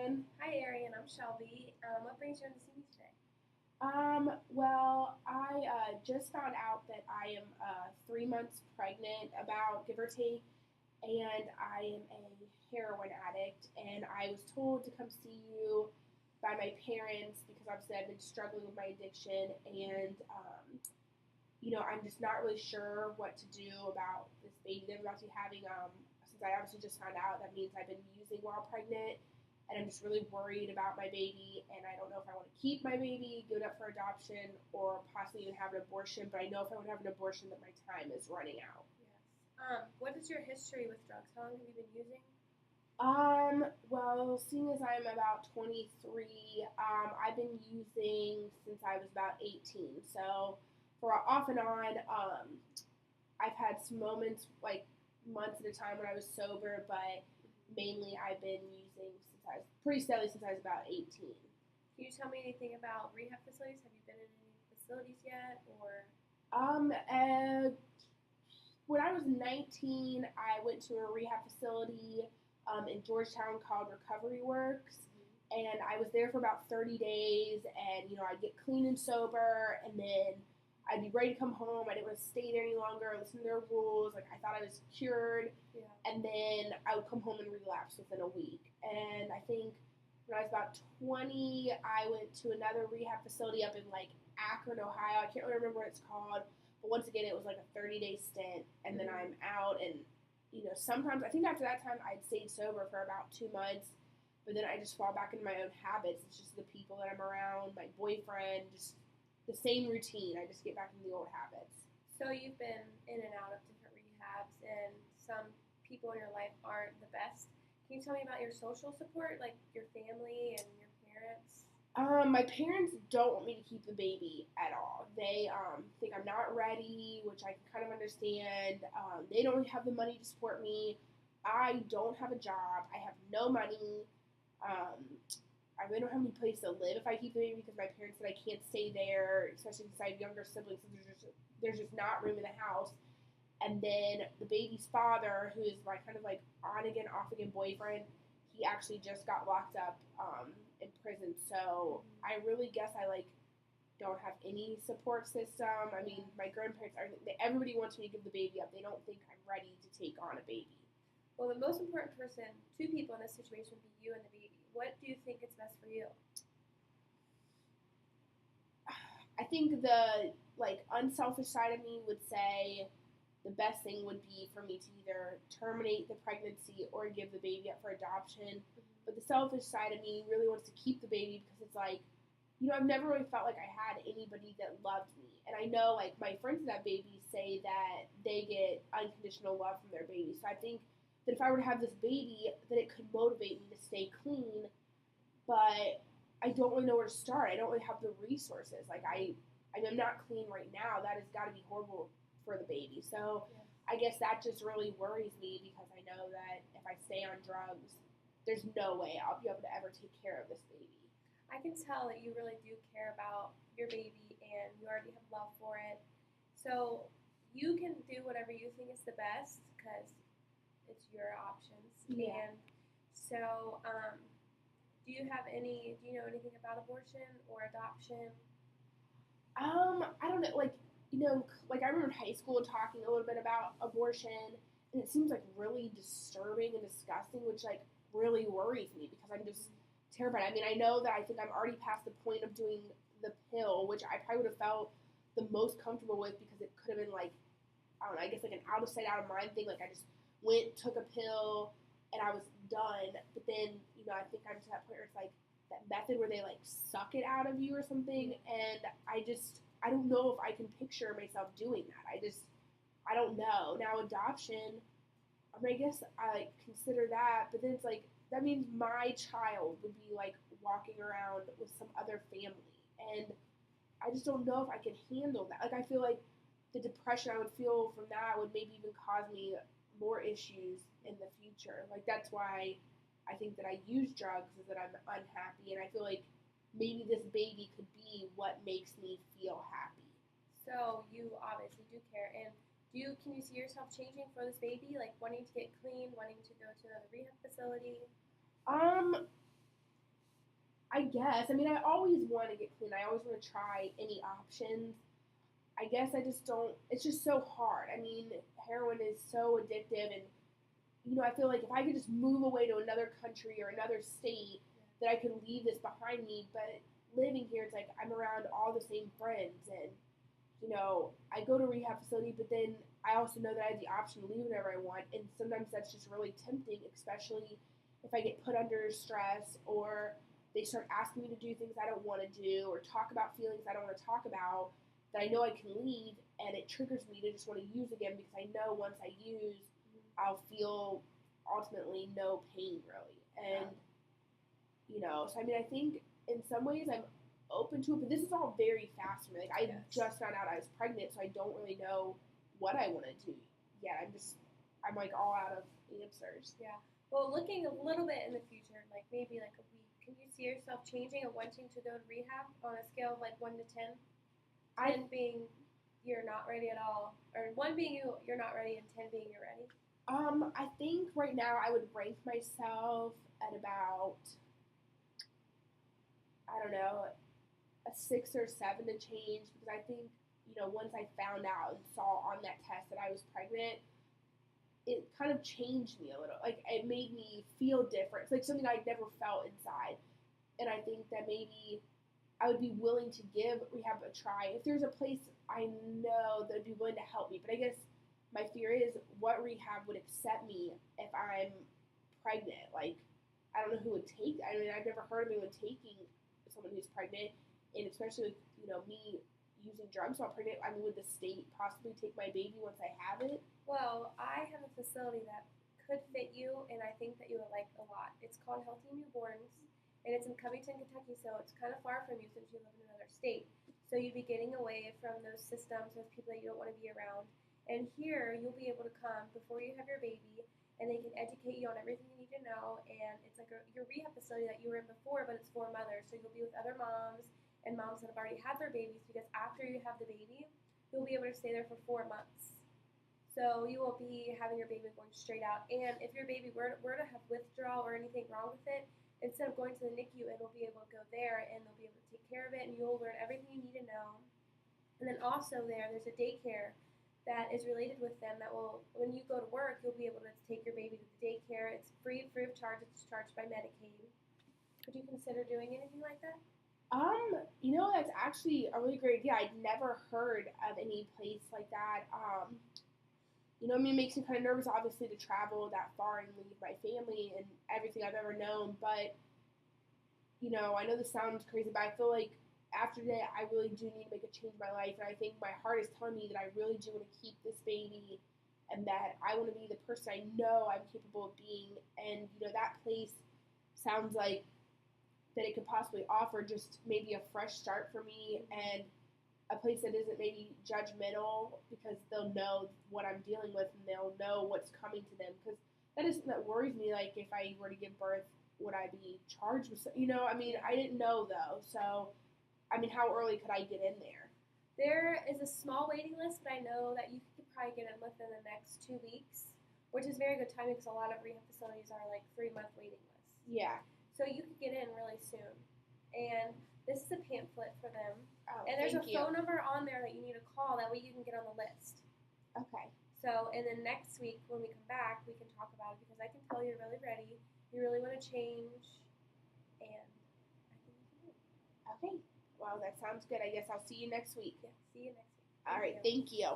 Arian. Hi, Arian. I'm Shelby. What brings you in to see me today? Well, I just found out that I am 3 months pregnant, about give or take, and I am a heroin addict. And I was told to come see you by my parents because obviously I've been struggling with my addiction, and I'm just not really sure what to do about this baby that I'm about to be having. Since I obviously just found out, that means I've been using while pregnant, and I'm just really worried about my baby, and I don't know if I want to keep my baby, give it up for adoption, or possibly even have an abortion. But I know if I would have an abortion, that my time is running out. Yes. What is your history with drugs? How long have you been using? Well, seeing as I'm about 23, I've been using since I was about 18. So for off and on, I've had some moments like months at a time when I was sober, but mainly I've been using since I was pretty steadily since I was about 18. Can you tell me anything about rehab facilities? Have you been in any facilities yet? Or And when I was 19, I went to a rehab facility in Georgetown called Recovery Works, and I was there for about 30 days. And I'd get clean and sober, and then I'd be ready to come home. I didn't want to stay there any longer, listen to their rules. Like, I thought I was cured, yeah, and then I would come home and relapse within a week. And I think when I was about 20, I went to another rehab facility up in like Akron, Ohio. I can't really remember what it's called, but once again, it was like a 30-day stint, and then I'm out. And sometimes I think after that time I'd stayed sober for about 2 months, but then I just fall back into my own habits. It's just the people that I'm around, my boyfriend, just the same routine. I just get back into the old habits. so you've been in and out of different rehabs, and some people in your life aren't the best. Can you tell me about your social support, like your family and your parents? My parents don't want me to keep the baby at all. They think I'm not ready, which I can kind of understand. They don't really have the money to support me. I don't have a job. I have no money. Um, I really don't have any place to live if I keep the baby because my parents said I can't stay there, especially since I have younger siblings. So there's just not room in the house. And then the baby's father, who is my kind of like on again, off again boyfriend, he actually just got locked up in prison. So I really guess I like don't have any support system. I mean, my grandparents are. Everybody wants me to give the baby up. They don't think I'm ready to take on a baby. Well, the most important person, two people in this situation, would be you and the baby. What do you think is best for you? I think the like unselfish side of me would say the best thing would be for me to either terminate the pregnancy or give the baby up for adoption. But the selfish side of me really wants to keep the baby because it's like, I've never really felt like I had anybody that loved me. And I know, like, my friends of that baby say that they get unconditional love from their baby. So I think that if I were to have this baby, that it could motivate me to stay clean. But I don't really know where to start. I don't really have the resources. Like, I'm not clean right now. That has got to be horrible for the baby. So Yeah. I guess that just really worries me because I know that if I stay on drugs, there's no way I'll be able to ever take care of this baby. I can tell that you really do care about your baby and you already have love for it. So you can do whatever you think is the best because it's your options. Yeah. And so, do you know anything about abortion or adoption? I don't know. Like I remember in high school talking a little bit about abortion, and it seems like really disturbing and disgusting, which like really worries me because I'm just terrified. I mean, I know that I think I'm already past the point of doing the pill, which I probably would have felt the most comfortable with because it could have been like I don't know, I guess like an out of sight, out of mind thing. Like I just went, took a pill, and I was done. But then, I think I'm to that point where it's like that method where they like suck it out of you or something. And I don't know if I can picture myself doing that. I don't know. Now adoption, I mean, I guess I like consider that, but then it's like that means my child would be like walking around with some other family, and I just don't know if I can handle that. Like I feel like the depression I would feel from that would maybe even cause me more issues in the future. Like that's why I think that I use drugs is that I'm unhappy, and I feel like maybe this baby could be what makes me feel happy. So you obviously do care. And can you see yourself changing for this baby, like wanting to get clean, wanting to go to another rehab facility? Um, I guess. I mean, I always want to get clean. I always want to try any options. I guess I just don't. It's just so hard. I mean, heroin is so addictive, and I feel like if I could just move away to another country or another state, that I could leave this behind me. But living here, it's like I'm around all the same friends, and I go to rehab facility, but then I also know that I have the option to leave whenever I want, and sometimes that's just really tempting, especially if I get put under stress or they start asking me to do things I don't want to do or talk about feelings I don't want to talk about. That I know I can leave, and it triggers me to just want to use again because I know once I use, I'll feel ultimately no pain really, and so I mean, I think in some ways I'm open to it, but this is all very fast for me. Like I just found out I was pregnant, so I don't really know what I want to do yet. I'm like all out of answers. Yeah. Well, looking a little bit in the future, like maybe like a week, can you see yourself changing and wanting to go to rehab on a scale of like 1 to 10? 10 being you're not ready at all, or 1 being you're not ready, and 10 being you're ready. I think right now I would rank myself at about, I don't know, a 6 or 7 to change, because I think once I found out and saw on that test that I was pregnant, it kind of changed me a little. Like it made me feel different. It's like something I'd never felt inside, and I think that maybe I would be willing to give rehab a try if there's a place I know that would be willing to help me. But I guess my fear is what rehab would accept me if I'm pregnant. Like I don't know who would take. I mean, I've never heard of anyone taking someone who's pregnant, and especially with me using drugs while pregnant. I mean, would the state possibly take my baby once I have it? Well, I have a facility that could fit you, and I think that you would like a lot. It's called Healthy Newborns, and it's in Covington, Kentucky, so it's kind of far from you since you live in another state. So you'd be getting away from those systems with people that you don't want to be around. And here, you'll be able to come before you have your baby, and they can educate you on everything you need to know. And it's like your rehab facility that you were in before, but it's for mothers. So you'll be with other moms and moms that have already had their babies, because after you have the baby, you'll be able to stay there for 4 months. So you won't be having your baby going straight out. And if your baby were to have withdrawal or anything wrong with it, instead of going to the NICU, it'll be able to go there, and they'll be able to take care of it, and you'll learn everything you need to know. And then also there's a daycare that is related with them that will, when you go to work, you'll be able to take your baby to the daycare. It's free of charge. It's charged by Medicaid. Would you consider doing anything like that? That's actually a really great idea. I'd never heard of any place like that. I mean, it makes me kind of nervous, obviously, to travel that far and leave my family and everything I've ever known. But, I know this sounds crazy, but I feel like after that, I really do need to make a change in my life. And I think my heart is telling me that I really do want to keep this baby and that I want to be the person I know I'm capable of being. And, that place sounds like that it could possibly offer just maybe a fresh start for me, and a place that isn't maybe judgmental, because they'll know what I'm dealing with and they'll know what's coming to them. Because that is something that worries me. Like if I were to give birth, would I be charged with? I mean, I didn't know though. So, I mean, how early could I get in there? There is a small waiting list, but I know that you could probably get in within the next 2 weeks, which is very good timing because a lot of rehab facilities are like 3-month waiting lists. Yeah. So you could get in really soon. And this is a pamphlet for them. Oh, and there's a thank you. phone number on there that you need to call. That way you can get on the list. Okay. So, and then next week when we come back, we can talk about it, because I can tell you're really ready. You really want to change. And I think you can do it. Okay. Well, that sounds good. I guess I'll see you next week. Yeah, see you next week. All right. Thank you.